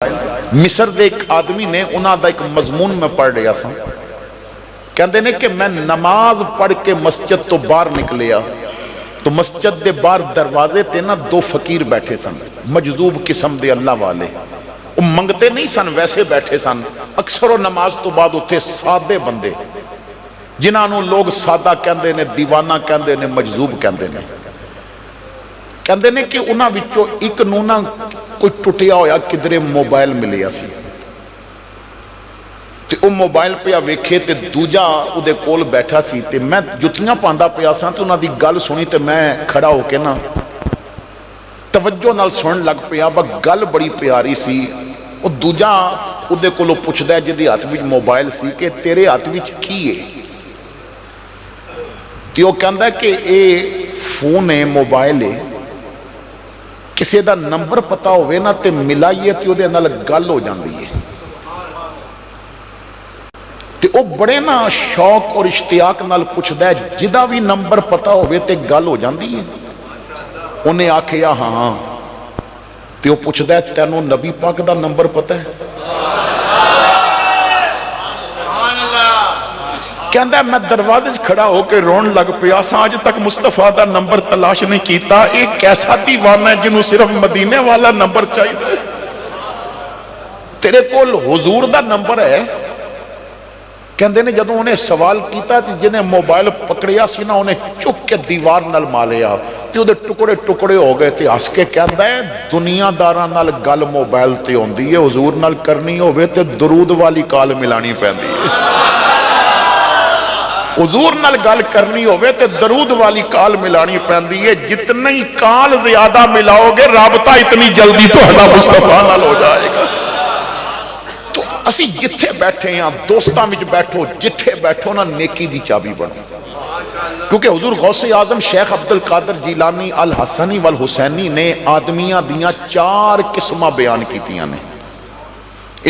مصر دے ایک آدمی نے انہاں دا ایک مضمون میں پڑھ رہا سا، کہندے نے کہ میں نماز پڑھ کے مسجد تو باہر نکلیا تو مسجد دے باہر دروازے تے نا دو فقیر بیٹھے سن، مجذوب قسم دے اللہ والے، وہ منگتے نہیں سن ویسے بیٹھے سن۔ اکثر و نماز تو بعد اتھے سادے بندے جنہاں لوگ سادہ کہندے نے، دیوانہ کہندے نے، مجذوب کہندے نے کہ انہاں وچوں ایک نونا کوئی ٹوٹیا ہویا کدرے موبائل ملیا سی تے او موبائل پہ ویکھے تے دوجا او دے کول بیٹھا سی تے میں جتیاں پاندا پیا سا تے انہاں دی گل سنی تے میں کھڑا ہو کے نا توجہ نال سنن لگ پیا، با گل بڑی پیاری سی۔ او دوجا او دے کولو پوچھدا ہے جدی ہاتھ وچ موبائل سی کہ تیرے ہاتھ وچ کی ہے؟ تے او کہندا ہے کہ اے فون ہے، موبائل ہے، کسی دا نمبر پتا ہوئے نا تے ملائیے تے او دے نال گل ہو جاندی ہے۔ تے او بڑے نا شوق اور اشتیاق نال پوچھدا ہے جدا بھی نمبر پتا ہوئے تے گل ہو جاندی ہے؟ انہیں آکھیا ہاں۔ تے او پوچھدا ہے تینوں نبی پاک دا نمبر پتا ہے؟ کہندا ہے میں دروازے کھڑا ہو کے رون لگ پیا سا، آج تک مصطفیٰ دا نمبر تلاش نہیں کیتا، ایک ایسا دیوانہ ہے جنہوں صرف مدینے والا نمبر چاہیے، تیرے کول حضور دا نمبر ہے؟ کہندے نے جدوں انہیں سوال کیتا تے جنہیں موبائل پکڑیا سی نا انہیں چک کے دیوار نال مالیا تے دے ٹکڑے ٹکڑے ہو گئے تے ہس کے کہندا ہے دنیا داراں نال گل موبائل تے ہوندی ہے، حضور نال کرنی ہوے تے درود والی کال ملانی پیندی ہے۔ حضور نال گل کرنی ہوئے تے درود والی کال ملانی پیندی ہے، جتنی کال زیادہ ملاؤ گے رابطہ اتنی جلدی تو اللہ مصطفیٰ نال ہو جائے گا۔ تو اسی جتھے بیٹھے ہیں دوستاں وچ بیٹھو، جتھے بیٹھو نا نیکی دی چابی بنو، کیونکہ حضور غوث اعظم شیخ عبدالقادر جیلانی الحسنی والحسینی نے آدمیاں دیاں 4 قسمہ بیان کیتیاں نے،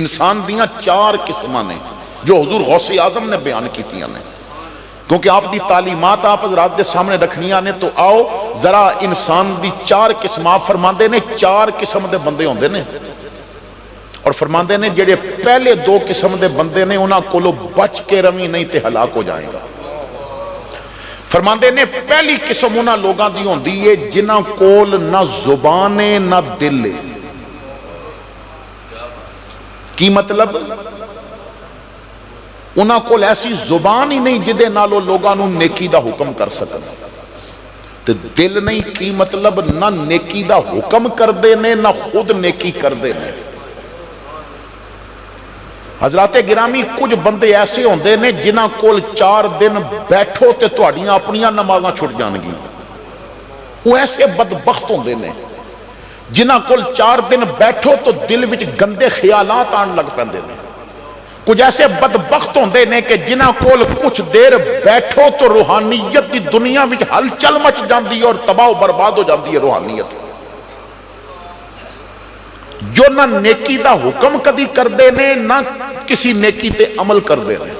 انسان دیاں 4 قسمہ نے جو حضور غوث اعظم نے بیان کیتیاں نے، کیونکہ آپ دی تعلیمات آپ حضرات دے سامنے رکھنیاں نے۔ تو آؤ ذرا انسان دی 4 قسم آپ فرماندے نے 4 قسم دے بندے ہوندے نے، اور فرماندے نے جڑے پہلے 2 قسم دے بندے نے انہاں کولو بچ کے روی نہیں تے ہلاک ہو جائے گا۔ فرماندے نے پہلی قسم انہاں لوگاں دی ہوندی ہے جنہاں کول نہ زبان ہے نہ دل ہے۔ کی مطلب؟ انہاں کول ایسی زبان ہی نہیں جدے نالو لوگاں نو نیکی دا حکم کر سکن، تے دل نہیں۔ کی مطلب؟ نہ نیکی دا حکم کر دے نے نہ خود نیکی کر دے نے۔ حضرات گرامی کچھ بندے ایسے ہوندے نے جنہاں کول 4 دن بیٹھو تے تہاڈیاں اپنیاں نمازاں چھٹ جان گی، وہ ایسے بدبخت ہوندے نے جنہاں کول 4 دن بیٹھو تو دل وچ گندے خیالات آن لگ پیندے نے۔ کچھ ایسے بدبخت ہوندے نے کہ جنہاں کول کچھ دیر بیٹھو تو روحانیت دی دنیا وچ ہلچل مچ جاندی اور تباہ و برباد ہو جاندی ہے روحانیت، جو نہ نیکی دا حکم کدی کر دے نے نہ کسی نیکی تے عمل کر دے نے۔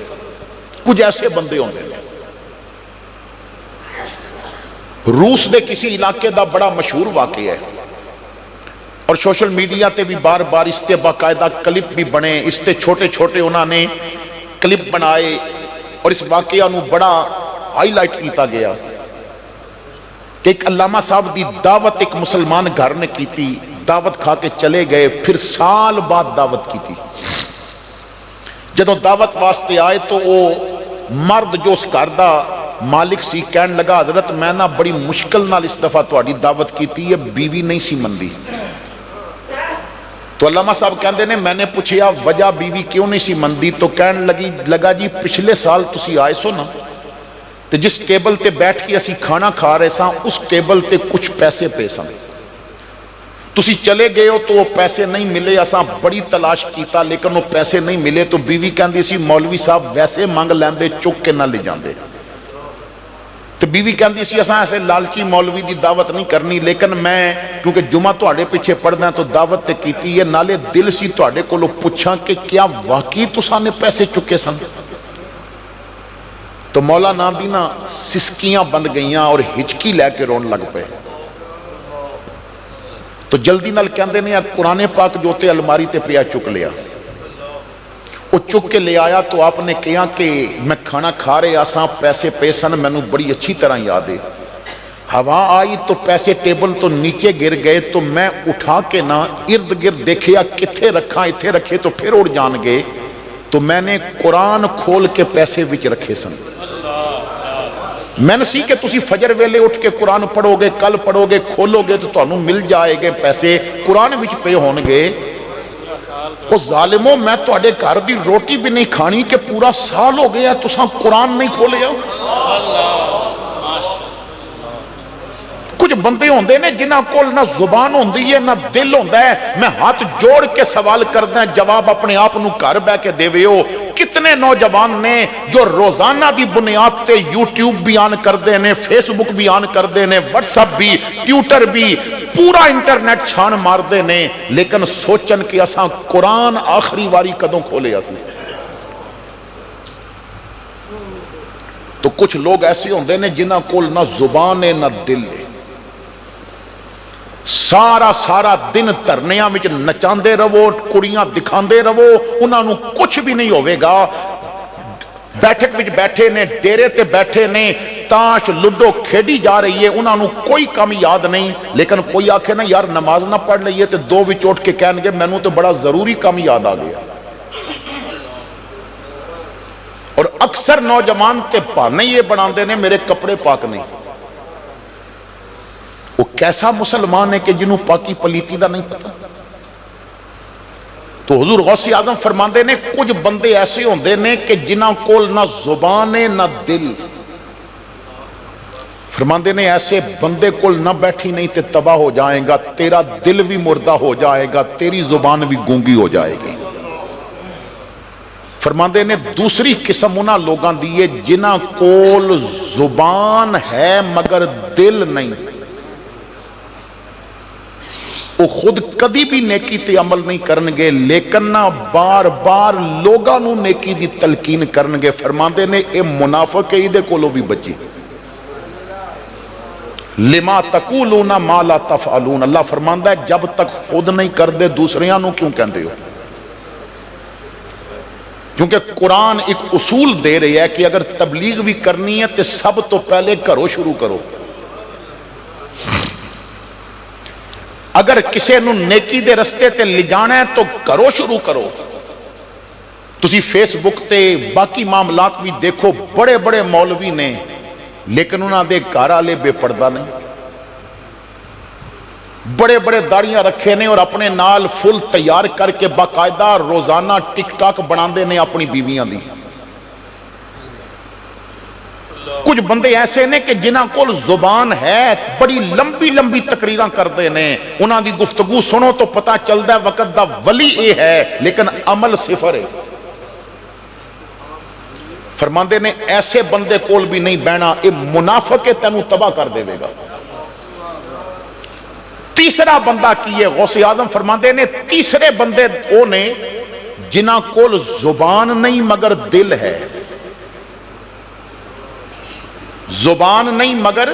کچھ ایسے بندے ہوندے نے۔ روس دے کسی علاقے دا بڑا مشہور واقعہ ہے، اور سوشل میڈیا تے بھی بار بار اس تے باقاعدہ کلپ بھی بنے، اس تے چھوٹے چھوٹے انہوں نے کلپ بنائے اور اس واقعہ نو بڑا ہائی لائٹ کیتا گیا کہ ایک علامہ صاحب دی دعوت ایک مسلمان گھر نے کی تھی، دعوت کھا کے چلے گئے، پھر سال بعد دعوت کی تھی۔ جدو دعوت واسطے آئے تو وہ مرد جو اس گھر دا مالک سی کہن لگا حضرت میں نا بڑی مشکل نال اس دفعہ تہاڈی دعوت کیتی ہے، بیوی نہیں سی مندی۔ تو علامہ صاحب کہندے نے میں نے پوچھیا وجہ بیوی کیوں نہیں سی مندی؟ تو کہن لگا جی پچھلے سال تسی آئے سو نا تے جس ٹیبل تے بیٹھ کے اسی کھانا کھا رہے ساں اس ٹیبل تے کچھ پیسے پے سن، تسی چلے گئے ہو تو وہ پیسے نہیں ملے، اساں بڑی تلاش کیتا لیکن وہ پیسے نہیں ملے۔ تو بیوی کہندی سی مولوی صاحب ویسے مانگ لیندے چک کے نہ لے جاندے۔ تو بیوی کہندی سی اساں ایسے لالچی مولوی دی دعوت نہیں کرنی، لیکن میں کیونکہ جمعہ تہاڈے پیچھے پڑھنا ہے تو دعوت تے کیتی ہے، نالے دل سی تہاڈے کولوں پوچھاں کہ کیا واقعی تساں نے پیسے چکے سن؟ تو مولا نا دی نا سسکیاں بند گئیاں اور ہچکی لے کے رون لگ پے۔ تو جلدی نال کہندے نے یار قرآن پاک جو تے الماری تے پیا چک لیا. وہ چک کے لے آیا تو آپ نے کہا کہ میں کھانا کھا رہے آساں پیسے پیسن مینوں بڑی اچھی طرح یاد ہے. ہوا آئی تو پیسے ٹیبل تو نیچے گر گئے تو میں اٹھا کے نہ ارد گرد دیکھیا کتھے رکھا اتھے رکھے تو پھر اڑ جان گئے. تو میں نے قرآن کھول کے پیسے وچ رکھے سن. میں نے سی کہ تسی فجر ویلے اٹھ کے قرآن پڑھو گے کل پڑھو گے کھولو گے تو تانوں مل جائے گے پیسے قرآن وچ پے ہون گے. او ظالمو میں تواڈے گھر دی روٹی بھی نہیں کھانی کہ پورا سال ہو گیا تساں قرآن نہیں کھولیا. کچھ بندے ہوندے نے جنہ کول نہ زبان ہوندی ہے نہ دل ہوندا ہے. میں ہاتھ جوڑ کے سوال کردا جواب اپنے آپ نو گھر بیٹھ کے دیوے ہو. کتنے نوجوان نے جو روزانہ دی بنیاد تے یوٹیوب بھی آن کردے نے فیس بک بھی آن کردے نے واٹس ایپ بھی ٹویٹر بھی پورا انٹرنیٹ چھان مار دے نے لیکن سوچن کہ اساں قرآن آخری واری کدوں کھولے اسی. تو کچھ لوگ ایسے ہوندے نے جنہ کول نہ زبان ہے نہ دل ہے. سارا دن دھرنیاں وچ نچاندے رہو کڑیاں دکھاندے رہو انہاں نو کچھ بھی نہیں ہوئے گا. بیٹھک وچ بیٹھے نے ڈیرے تے بیٹھے نے تاش لڈو کھیڑی جا رہی ہے انہاں نو کوئی کم یاد نہیں. لیکن کوئی آکھے نا یار نماز نہ پڑھ لئیے تے دو وچ اٹھ کے کہن گے مینوں تو بڑا ضروری کم یاد آ گیا. اور اکثر نوجوان تے بہانے یہ بناندے نے میرے کپڑے پاک نہیں. وہ کیسا مسلمان ہے کہ جنہوں پاکی پلیتی دا نہیں پتا. تو حضور غوث اعظم فرماندے نے کچھ بندے ایسے ہوندے نے کہ جنہ کول نہ زبان ہے نہ دل. فرماندے نے ایسے بندے کول نہ بیٹھی نہیں تے تباہ ہو جائیں گا. تیرا دل بھی مردہ ہو جائے گا تیری زبان بھی گونگی ہو جائے گی. فرماندے نے دوسری قسم انہاں لوگاں دیئے جنہ کول زبان ہے مگر دل نہیں. وہ خود کدی بھی نیکی تے عمل نہیں کرنگے لیکن نہ بار بار لوگاں نو نیکی دی تلقین کرنگے. فرماندے نے اے منافق ہے ایدے کولو بھی بچی. لما تقولون ما لا تفعلون. اللہ فرماندہ ہے جب تک خود نہیں کر دے دوسریاں نو کیوں کہندے ہو. کیونکہ قرآن ایک اصول دے رہی ہے کہ اگر تبلیغ بھی کرنی ہے تو سب تو پہلے کرو شروع کرو. اگر کسے نو نیکی دے رستے تے لے جانا ہے تو کرو شروع کرو. تسی فیس بک تے باقی معاملات بھی دیکھو بڑے بڑے مولوی نے لیکن انہاں دے گھر والے بے پردہ نہیں. بڑے بڑے داڑیاں رکھے نے اور اپنے نال فل تیار کر کے باقاعدہ روزانہ ٹک ٹاک بناندے نے اپنی بیویاں دی. کچھ بندے ایسے نے کہ جنہاں کول زبان ہے بڑی لمبی لمبی تقریراں کردے نے انہاں دی گفتگو سنو تو پتہ چلدا ہے وقت دا ولی اے ہے لیکن عمل صفر ہے. فرماندے نے ایسے بندے کول بھی نہیں بہنا اے منافق ہے تینوں تباہ کر دے گا. تیسرا بندہ کی ہے غوث اعظم فرماندے نے تیسرے بندے وہ نے جنہاں کول زبان نہیں مگر دل ہے. زبان نہیں مگر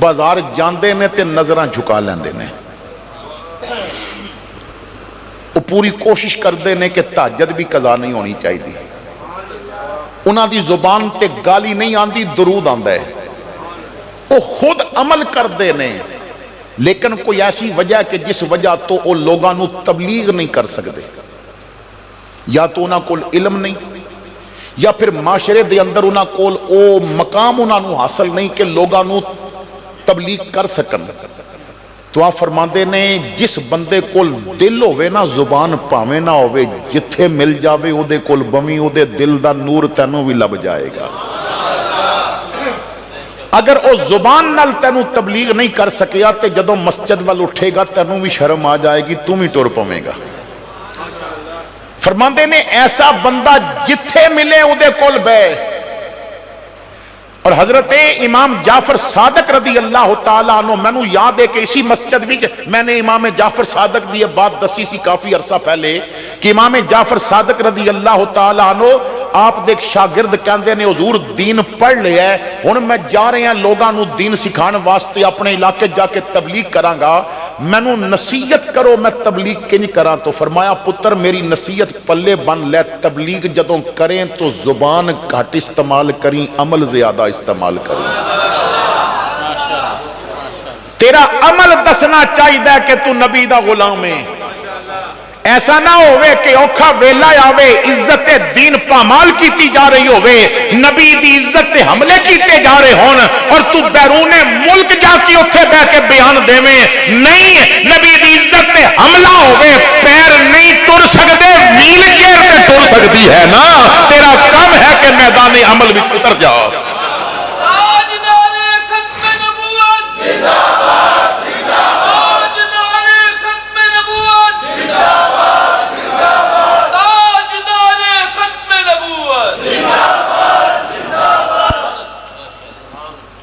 بازار جاندے نے تے نظراں جھکا لیندے نے. وہ پوری کوشش کردے نے کہ تہجد بھی قضا نہیں ہونی چاہیے. انہاں دی زبان تے گالی نہیں آندی درود آندا ہے. وہ خود عمل کردے نے لیکن کوئی ایسی وجہ کہ جس وجہ تو وہ لوگاں نو تبلیغ نہیں کر سکتے. یا تو انہاں کول علم نہیں یا پھر معاشرے دے اندر انہاں کول او مقام انہاں نو حاصل نہیں کہ لوگاں نو تبلیغ کر سکن. تو آپ فرماندے نے جس بندے کول دل ہوئے نا زبان پاویں نہ ہوئے جتھے مل جاوے او دے کول بمی او دے دل دا نور تینوں بھی لب جائے گا. اگر او زبان نال تینوں تبلیغ نہیں کر سکیا تے جدوں مسجد وال اٹھے گا تینوں بھی شرم آ جائے گی تم ہی ٹر پویں گا. فرماندے نے ایسا بندہ جتھے ملے او دے کول بے. اور حضرت امام جعفر صادق رضی اللہ تعالیٰ عنہ میں نو یاد ہے کہ اسی مسجد وچ میں نے امام جعفر صادق دی بات دسی سی کافی عرصہ پہلے کہ امام جعفر صادق رضی اللہ تعالیٰ عنہ آپ دیکھ شاگرد کہندے نے حضور دین پڑھ لیا ہے ہن میں جا رہے ہیں لوگاں نو دین سکھان واسطے اپنے علاقے جا کے تبلیغ کراں گا. مینوں نصیحت کرو میں تبلیغ کنج کراں، تو فرمایا پتر میری نصیحت پلے بن لے، تبلیغ جدوں کریں تو زبان گھٹ استعمال کریں، عمل زیادہ استعمال کریں۔ تیرا عمل دسنا چاہیے کہ تو نبی دا غلام ہے، ایسا نہ ہوئے کہ اوکھا ویلا آوے عزت دین پامال کیتی جا رہی ہوئے، نبی دی عزت حملے کیتے جا رہے ہون اور تو بیرون ملک جا کے اتھے بہ کے بیان دے میں نہیں، نبی دی عزت حملہ ہوئے، پیر نہیں ٹر سکتے، ویل چیئر تے ٹر سکتی ہے نا، تیرا کم ہے کہ میدان عمل بھی اتر جا۔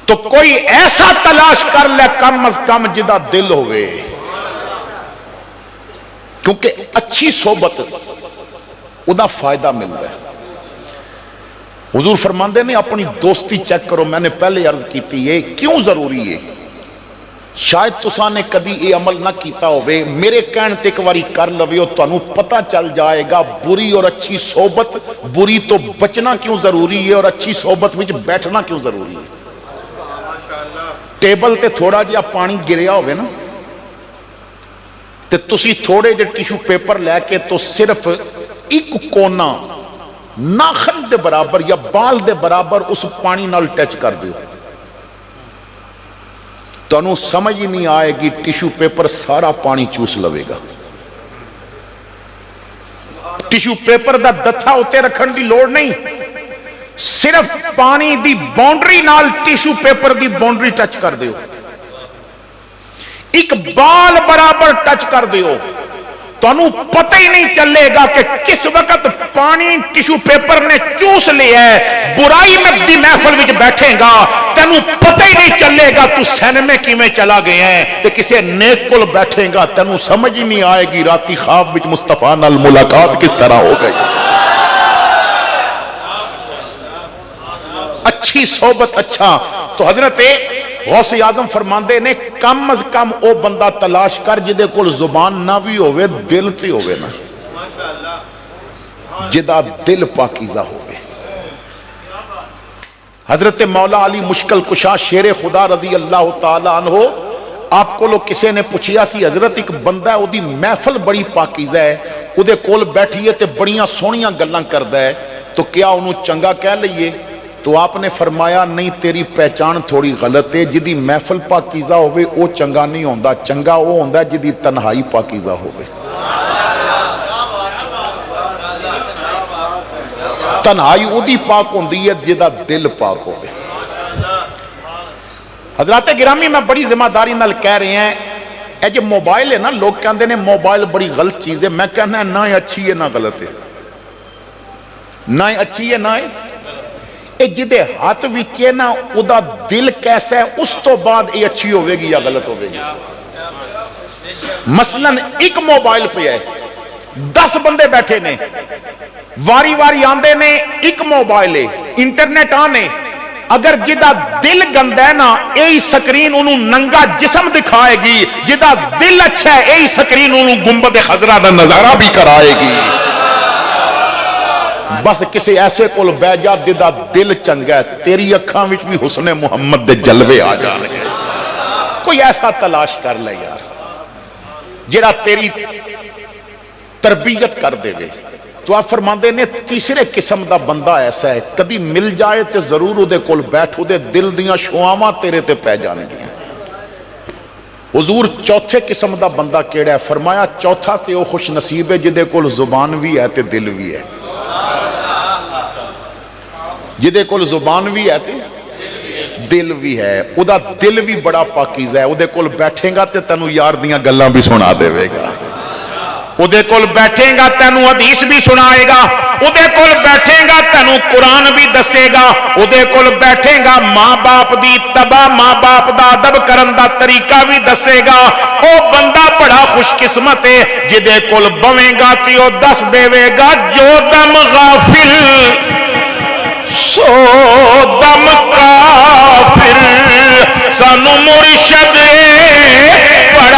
تو کوئی ایسا تلاش کر لے کم از کم جدا دل ہوئے، کیونکہ اچھی صحبت ادا فائدہ ملتا ہے۔ حضور فرماندے نے اپنی دوستی چیک کرو، میں نے پہلے عرض کیتی ہے کیوں ضروری ہے، شاید تساں نے کدی یہ عمل نہ کیتا ہوئے، میرے کہن تے ایک واری کر لوے تو انہوں پتہ چل جائے گا بری اور اچھی صحبت، بری تو بچنا کیوں ضروری ہے اور اچھی صحبت وچ بیٹھنا کیوں ضروری ہے۔ ٹیبل تے تھوڑا جہا پانی گریا ہوئے نا تے تسی تھوڑے جے ٹیشو پیپر لے کے تو صرف ایک کونا ناخن دے برابر یا بال دے برابر اس پانی نال ٹچ کر دیو، تو انہوں سمجھ ہی نہیں آئے گی، ٹیشو پیپر سارا پانی چوس لوے گا۔ ٹیشو پیپر دا دتھا ہوتے رکھن دی لوڑ نہیں، صرف پانی دی باؤنڈری نال ٹیشو پیپر دی باؤنڈری ٹچ کر دیو، ایک بال برابر ٹچ کر دیو، تو انہوں پتہ ہی نہیں چلے گا کہ کس وقت پانی ٹیشو پیپر نے چوس لیا ہے۔ برائی میں دی محفل وچ بیٹھیں گا تینوں پتہ ہی نہیں چلے گا تو سینمے کی میں چلا گئے ہیں، تے کسے نیک کل بیٹھیں گا تینوں سمجھ ہی نہیں آئے گی راتی خواب وچ مصطفیٰ نال ملاقات کس طرح ہو گئی۔ اچھی صحبت اچھا، تو حضرت غوث اعظم فرماندے نے کم از کم او بندہ تلاش کر جدے کول زبان نہ بھی ہوئے دل تے ہوئے نا، جدا دل پاکیزہ ہوئے۔ حضرت مولا علی مشکل کشا شیر خدا رضی اللہ تعالیٰ عنہ آپ کو لوگ کسے نے پوچھیا سی حضرت ایک بندہ ہے او دی محفل بڑی پاکیزہ ہے، او دے کول بیٹھیے تے بڑیاں سونیاں گلاں کردہ ہے، تو کیا انہوں چنگا کہہ لئیے؟ تو آپ نے فرمایا نہیں، تیری پہچان تھوڑی غلط ہے، جدی محفل پاکیزہ ہوئے او چنگا نہیں ہوندہ، چنگا وہ ہوندہ جدی تنہائی پاکیزہ ہوئے۔ تنہائی او دی پاک ہوندی ہے جدا دل پاک ہوئے۔ حضرات گرامی میں بڑی ذمہ داری نال کہہ رہے ہیں، اے جو موبائل ہے نا، لوگ کہندے نے موبائل بڑی غلط چیز ہے، میں کہنا ہے نہ اچھی ہے نہ غلط ہے، نہ اچھی ہے نہ اے جدے ہاتھ وچے نا او دا دل کیسا ہے اس تو بعد اے اچھی ہوئے گی یا غلط ہوئے گی۔ مثلا ایک موبائل پہ ہے 10 بندے بیٹھے نے، واری واری آندے نے، ایک موبائل ہے انٹرنیٹ آنے، اگر جدا دل گندہ ہے نا اے سکرین انہوں ننگا جسم دکھائے گی، جدا دل اچھا ہے اے سکرین انہوں گنبد خضرہ دا نظارہ بھی کرائے گی۔ بس کسی ایسے کول بہ جا جدا دل چنگا ہے، تیری اکھاں وچ بھی حسن محمد دے جلوے آ جان گے۔ کوئی ایسا تلاش کر لے یار جڑا تیری تربیت کر دے گے۔ تو آپ فرماندے نے تیسرے قسم دا بندہ ایسا ہے کدی مل جائے تے ضرور او دے کول بیٹھو دے دل دیاں شواواں تیرے تے پہ جان گیا۔ حضور چوتھے قسم دا بندہ کیڑا ہے؟ فرمایا چوتھا تے او خوش نصیب ہے جدے کول زبان بھی ہے تے دل بھی ہے، جدے کول زبان بھی ہے تے دل بھی ہے، او دا دل بھی بڑا پاکیزہ ہے، او دے کول بیٹھیں گا تے تینوں یار دیاں گلاں بھی سنا دے گا، او دے کول بیٹھیں گا تینوں حدیث بھی سنائے گا، او دے کول بیٹھیں گا تینوں قرآن بھی دسے گا، او دے کول بیٹھیں گا ماں باپ دی تباہ ماں باپ دا ادب کرن دا طریقہ بھی دسے گا۔ او بندہ بڑا خوش قسمت ہے جدے کول بویں گا تے او دس دے گا جو دم غافل سو دم کافر، سانو مرشد پڑھا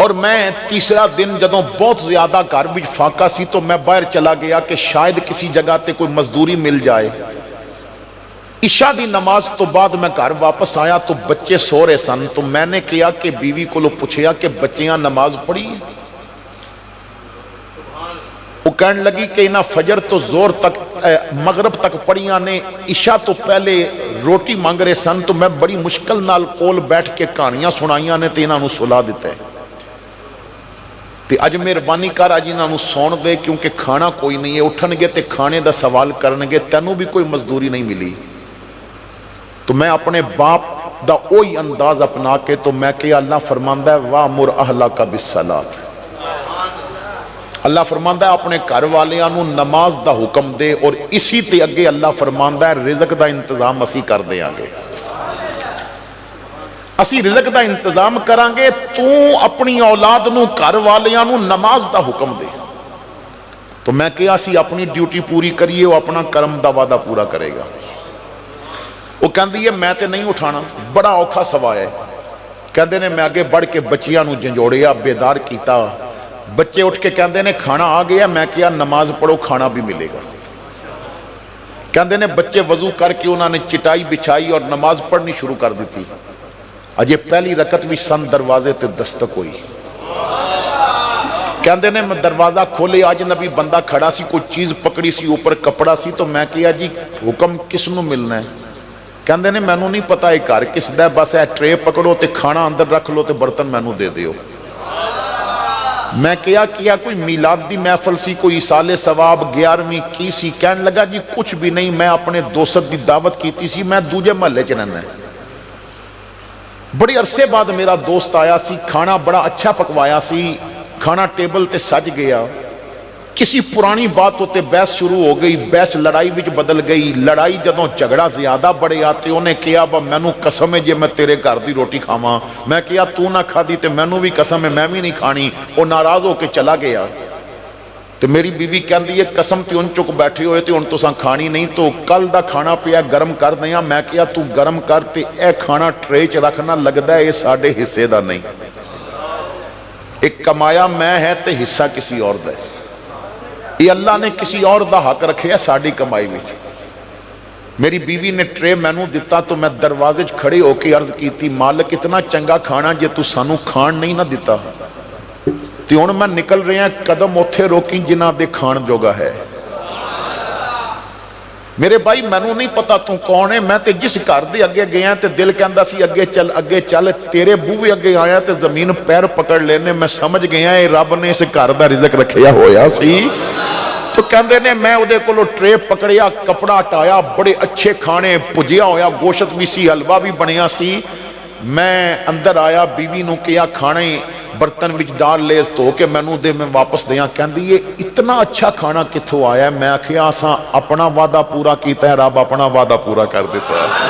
اور میں تیسرا دن جدوں بہت زیادہ گھر وچ فاقہ سی تو میں باہر چلا گیا کہ شاید کسی جگہ تے کوئی مزدوری مل جائے. عشاء دی نماز تو بعد میں گھر واپس آیا تو بچے سو رہے سن. تو میں نے کیا کہ بیوی کو پوچھیا کہ بچیاں نماز پڑھی؟ وہ کہنے لگی کہ انہاں فجر تو زور تک مغرب تک پڑھیاں نے, عشاء تو پہلے روٹی مانگ رہے سن تو میں بڑی مشکل نال کول بیٹھ کے کہانیاں سنائیاں نے تے انہاں نوں سلا دیتا ہے. تے اج مہربانی کر اج انہاں نوں سون دے کیونکہ کھانا کوئی نہیں ہے. اٹھن گے تے کھانے دا سوال کرن گے, تینوں بھی کوئی مزدوری نہیں ملی. تو میں اپنے باپ دا اوہی انداز اپنا کے تو میں کہ اللہ فرماندا ہے وَأْمُرْ أَهْلَكَ بِالصَّلَاةِ, اللہ فرماندا ہے اپنے گھر والیاں نوں نماز دا حکم دے. اور اسی تے اگے اللہ فرماندا ہے رزق دا انتظام اسی کر دیاں گے, اسی رزق دا انتظام کران گے. تو اپنی اولاد نوں گھر والیاں نوں نماز دا حکم دے. تو میں کہا اسی اپنی ڈیوٹی پوری کریے, وہ اپنا کرم دا وعدہ پورا کرے گا. وہ کہندی ہے میں تے نہیں اٹھانا, بڑا اوکھا سوایا ہے. کہندے نے میں آگے بڑھ کے بچیاں نوں جھنجوڑیا, بیدار کیتا. بچے اٹھ کے کہندے نے کھانا آ گیا. میں کہا نماز پڑھو کھانا بھی ملے گا. کہندے نے بچے وضو کر کے انہوں نے چٹائی بچھائی اور نماز پڑھنی شروع کر دیتی. اجے پہلی رکعت بھی سن دروازے تے دستک ہوئی. کہندے نے میں دروازہ کھولے, آج نبی بندہ کھڑا سی, کوئی چیز پکڑی سی, اوپر کپڑا سی. تو میں کہا جی حکم کس نوں ملنا ہے؟ کہندے نے مینوں نہیں پتا یہ گھر کس دا ہے, بس اے ٹرے پکڑو تے کھانا اندر رکھ لو تے برتن مینوں دے دیو. میں کیا کوئی میلاد دی محفل سی, کوئی ایصال ثواب 11ویں کی سی؟ کہنے لگا جی کچھ بھی نہیں, میں اپنے دوست دی دعوت کیتی سی, میں دوجے محلے چ رہنا ہے. بڑی عرصے بعد میرا دوست آیا سی, کھانا بڑا اچھا پکوایا سی, کھانا ٹیبل تے سج گیا. کسی پرانی بات ہوتے بحث شروع ہو گئی, بحث لڑائی وچ بدل گئی. لڑائی جدوں جھگڑا زیادہ بڑے آتے انہیں کہا با مینوں قسم ہے جے میں تیرے گھر دی روٹی کھاواں. میں کہا تو نہ کھا دی تے مینوں بھی قسم ہے میں بھی نہیں کھانی. وہ ناراض ہو کے چلا گیا. تے میری بیوی کہندی ہے قسم تے ان چک بیٹھے ہوئے تے ان تساں کھانی نہیں, تو کل دا کھانا پیا گرم کر دیاں. میں کہا تو گرم کر تے اے کھانا ٹرے چ رکھنا, لگدا ہے یہ ساڈے حصے دا نہیں, ایک کمایا میں ہے تے حصہ کسی اور دا ہے. یہ اللہ نے کسی اور دا حق رکھے ہے ساڑی کمائی میں. میری بیوی نے ٹرے مینوں دیتا تو میں دروازے کھڑے ہو کے عرض کیتی مالک اتنا چنگا کھانا جے تو سانوں کھان نہیں نہ دیتا. تے ہن میں نکل رہے ہیں, قدم اوتھے روکی جنہاں دے کھان جوگا ہے. میرے بھائی مینوں نہیں پتا تو کون ہے, میں تے جس گھر دے اگے گیا تے دل کہندا سی اگے چل, تیرے بوے اگے آیا تے زمین پیر پکڑ لینے. میں سمجھ گیا اے رب نے اس گھر دا رزق رکھیا ہویا سی. تو کہندے نے میں او دے کولوں ٹرے پکڑیا, کپڑا ہٹایا, بڑے اچھے کھانے, پجیا ہویا گوشت بھی سی, حلوہ بھی بنیا سی. میں اندر آیا, بیوی نوں کیا کھانے برتن وچ ڈال لے تو کہ مینوں دے, میں واپس دیاں. کہندی یہ اتنا اچھا کھانا کتھوں آیا ہے؟ میں آکھیا اساں اپنا وعدہ پورا کیتا ہے, رب اپنا وعدہ پورا کر دیتا ہے.